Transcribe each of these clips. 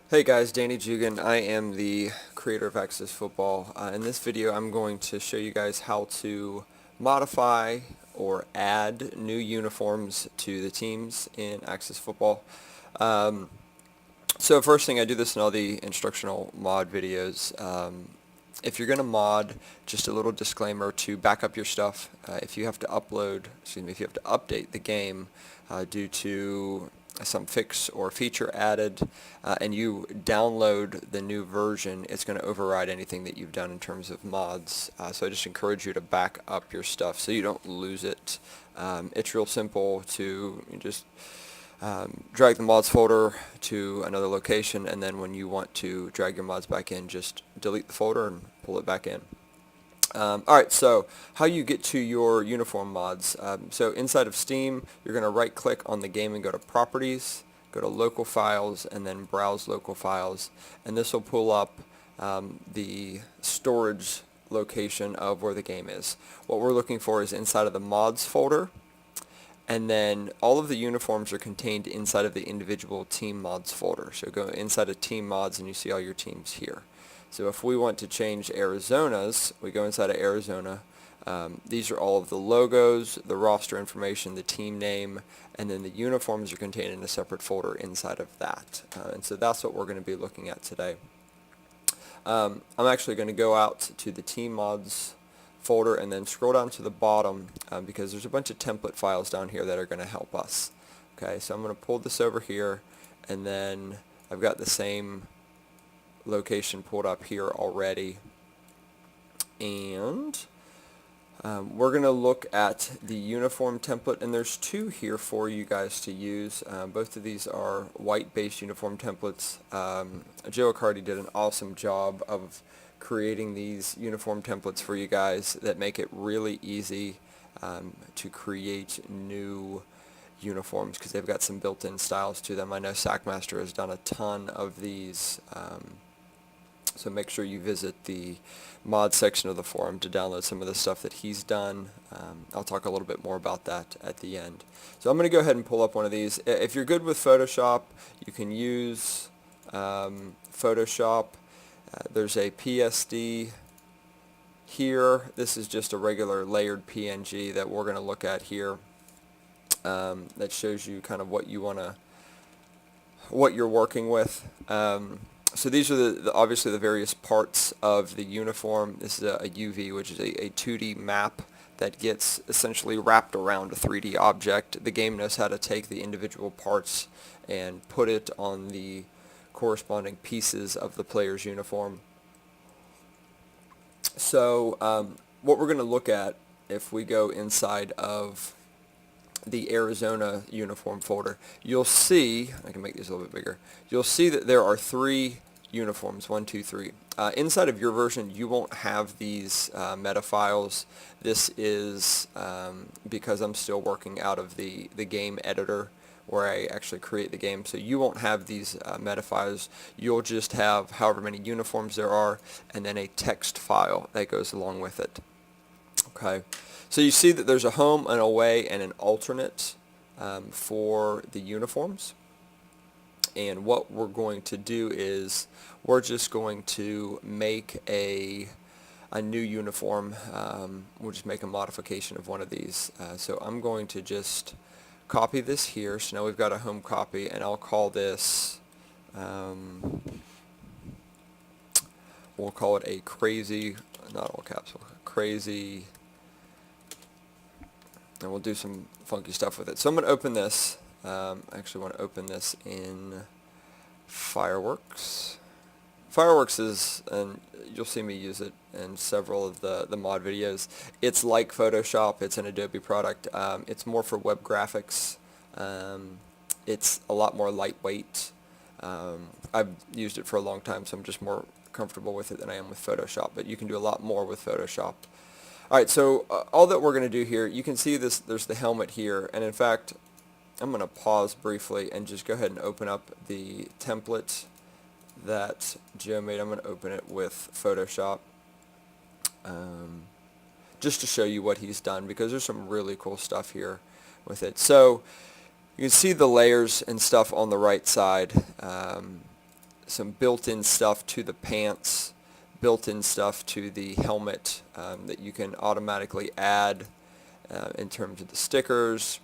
Hey guys, Danny Jugan. I am the creator of Access Football. In this video I'm going to show you guys how to modify or add new uniforms to the teams in Access Football. Um, so first thing, I do this in all the instructional mod videos. If you're going to mod, just a little disclaimer to back up your stuff. If you have to if you have to update the game due to some fix or feature added, and you download the new version, it's going to override anything that you've done in terms of mods. So I just encourage you to back up your stuff so you don't lose it. It's real simple to just drag the mods folder to another location, and then when you want to drag your mods back in, just delete the folder and pull it back in. Alright, so how you get to your uniform mods. So inside of Steam, you're going to right click on the game and go to Properties, go to Local Files, and then Browse Local Files, and this will pull up the storage location of where the game is. What we're looking for is inside of the mods folder, and then all of the uniforms are contained inside of the individual team mods folder. So go inside of team mods and you see all your teams here. So if we want to change Arizona's, we go inside of Arizona. These are all of the logos, the roster information, the team name, and then the uniforms are contained in a separate folder inside of that. And so that's what we're going to be looking at today. I'm actually going to go out to the team mods folder and then scroll down to the bottom because there's a bunch of template files down here that are going to help us. Okay, so I'm going to pull this over here, and then I've got the same location pulled up here already, and we're going to look at the uniform template, and there's two here for you guys to use. Both of these are white based uniform templates. Joe Accardi did an awesome job of creating these uniform templates for you guys that make it really easy to create new uniforms because they've got some built-in styles to them. I know Sackmaster has done a ton of these, so make sure you visit the mod section of the forum to download some of the stuff that he's done. I'll talk a little bit more about that at the end. So I'm going to go ahead and pull up one of these. If you're good with Photoshop, you can use Photoshop. There's a PSD here. This is just a regular layered PNG that we're going to look at here. That shows you kind of what you're working with. So these are obviously the various parts of the uniform. This is a UV, which is a 2D map that gets essentially wrapped around a 3D object. The game knows how to take the individual parts and put it on the corresponding pieces of the player's uniform. So what we're going to look at, if we go inside of the Arizona uniform folder, you'll see, I can make these a little bit bigger, you'll see that there are three uniforms, 1, 2, 3. Inside of your version, you won't have these meta files. This is because I'm still working out of the game editor where I actually create the game, so you won't have these meta files. You'll just have however many uniforms there are, and then a text file that goes along with it. Okay, so you see that there's a home, an away, and an alternate for the uniforms. And what we're going to do is we're just going to make a new uniform. We'll just make a modification of one of these. So I'm going to just copy this here. So now we've got a home copy, and I'll call this, we'll call it a crazy, not all caps, crazy, and we'll do some funky stuff with it. So I'm going to open this. I actually want to open this in Fireworks. Fireworks is, and you'll see me use it in several of the mod videos. It's like Photoshop. It's an Adobe product. It's more for web graphics. It's a lot more lightweight. I've used it for a long time, so I'm just more comfortable with it than I am with Photoshop, but you can do a lot more with Photoshop. Alright, so all that we're going to do here, you can see this, there's the helmet here, and in fact, I'm going to pause briefly and just go ahead and open up the template that Joe made. I'm going to open it with Photoshop just to show you what he's done, because there's some really cool stuff here with it. So you can see the layers and stuff on the right side. some built-in stuff to the pants, built-in stuff to the helmet that you can automatically add in terms of the stickers.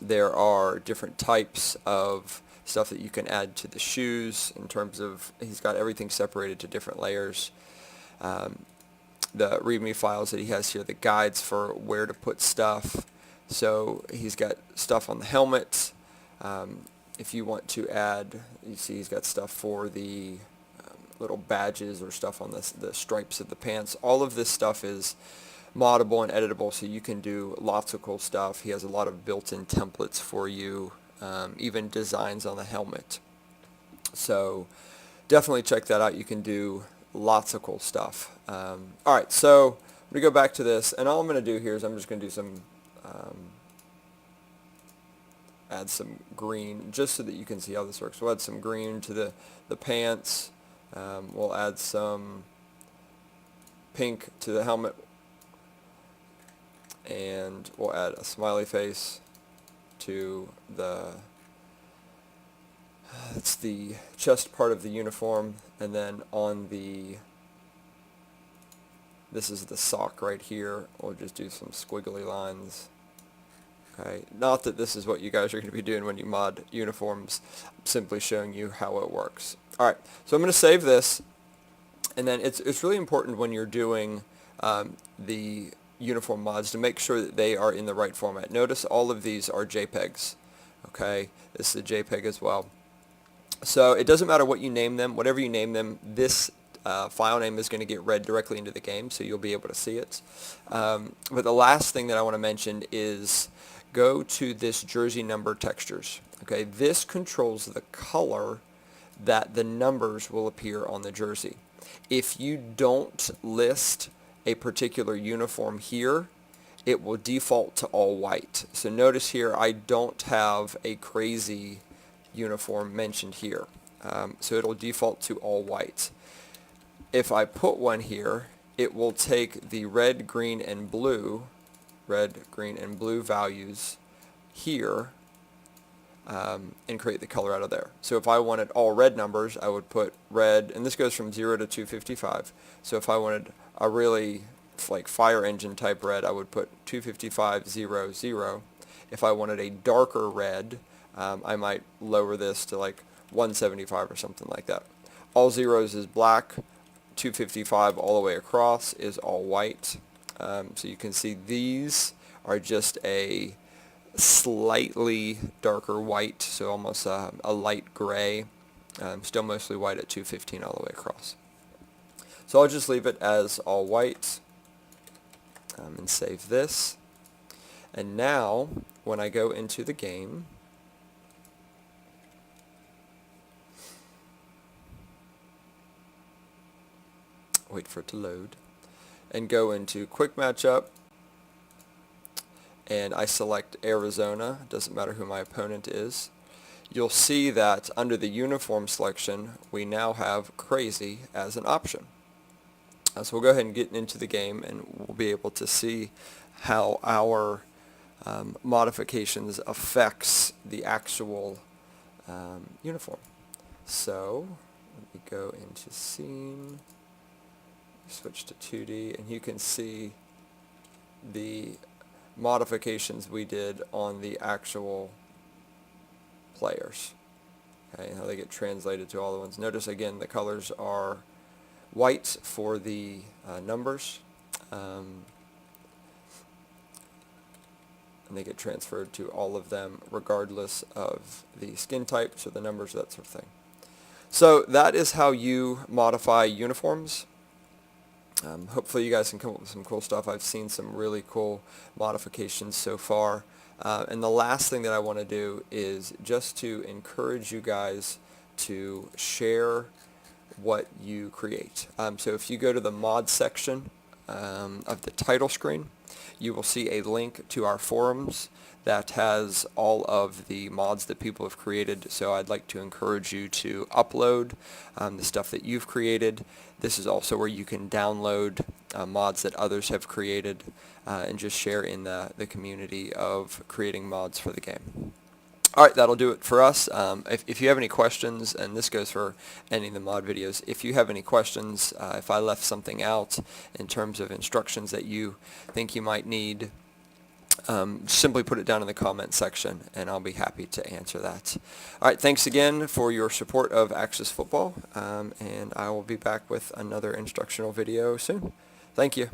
There are different types of stuff that you can add to the shoes in terms of, he's got everything separated to different layers. The README files that he has here, the guides for where to put stuff. So he's got stuff on the helmet. If you want to add, you see he's got stuff for the little badges or stuff on the stripes of the pants. All of this stuff is moddable and editable, so you can do lots of cool stuff. He has a lot of built-in templates for you, even designs on the helmet. So definitely check that out. You can do lots of cool stuff. Alright, so I'm going to go back to this, and all I'm going to do here is I'm just going to do some add some green just so that you can see how this works. We'll add some green to the pants. We'll add some pink to the helmet, and we'll add a smiley face to that's the chest part of the uniform, and then on this is the sock right here, we'll just do some squiggly lines. Okay, not that this is what you guys are going to be doing when you mod uniforms, I'm simply showing you how it works. Alright, so I'm going to save this, and then it's really important when you're doing the uniform mods to make sure that they are in the right format. Notice all of these are JPEGs. Okay, this is a JPEG as well. So it doesn't matter what you name them, whatever you name them, this file name is going to get read directly into the game, so you'll be able to see it. But the last thing that I want to mention is go to this jersey number textures. Okay, this controls the color that the numbers will appear on the jersey. If you don't list a particular uniform here, it will default to all white. So notice here I don't have a crazy uniform mentioned here. So it'll default to all white. If I put one here, it will take the red, green, and blue values here and create the color out of there. So if I wanted all red numbers, I would put red, and this goes from 0 to 255. So if I wanted a really like fire engine type red, I would put 255.00. If I wanted a darker red, I might lower this to like 175 or something like that. All zeros is black, 255 all the way across is all white. So you can see these are just a slightly darker white, so almost a light gray, still mostly white at 215 all the way across. So I'll just leave it as all white and save this. And now when I go into the game, wait for it to load, and go into quick matchup, and I select Arizona, doesn't matter who my opponent is, you'll see that under the uniform selection we now have crazy as an option. So we'll go ahead and get into the game, and we'll be able to see how our modifications affects the actual uniform. So let me go into scene, switch to 2D, and you can see the modifications we did on the actual players. Okay, and how they get translated to all the ones. Notice again the colors are white for the numbers, and they get transferred to all of them regardless of the skin type, so the numbers, that sort of thing. So that is how you modify uniforms. Hopefully you guys can come up with some cool stuff. I've seen some really cool modifications so far. And the last thing that I want to do is just to encourage you guys to share what you create. So if you go to the mod section of the title screen, you will see a link to our forums that has all of the mods that people have created. So I'd like to encourage you to upload the stuff that you've created. This is also where you can download mods that others have created and just share in the community of creating mods for the game. Alright, that'll do it for us. If you have any questions, and this goes for any of the mod videos, if you have any questions, if I left something out in terms of instructions that you think you might need, simply put it down in the comment section and I'll be happy to answer that. Alright, thanks again for your support of Axis Football, and I will be back with another instructional video soon. Thank you.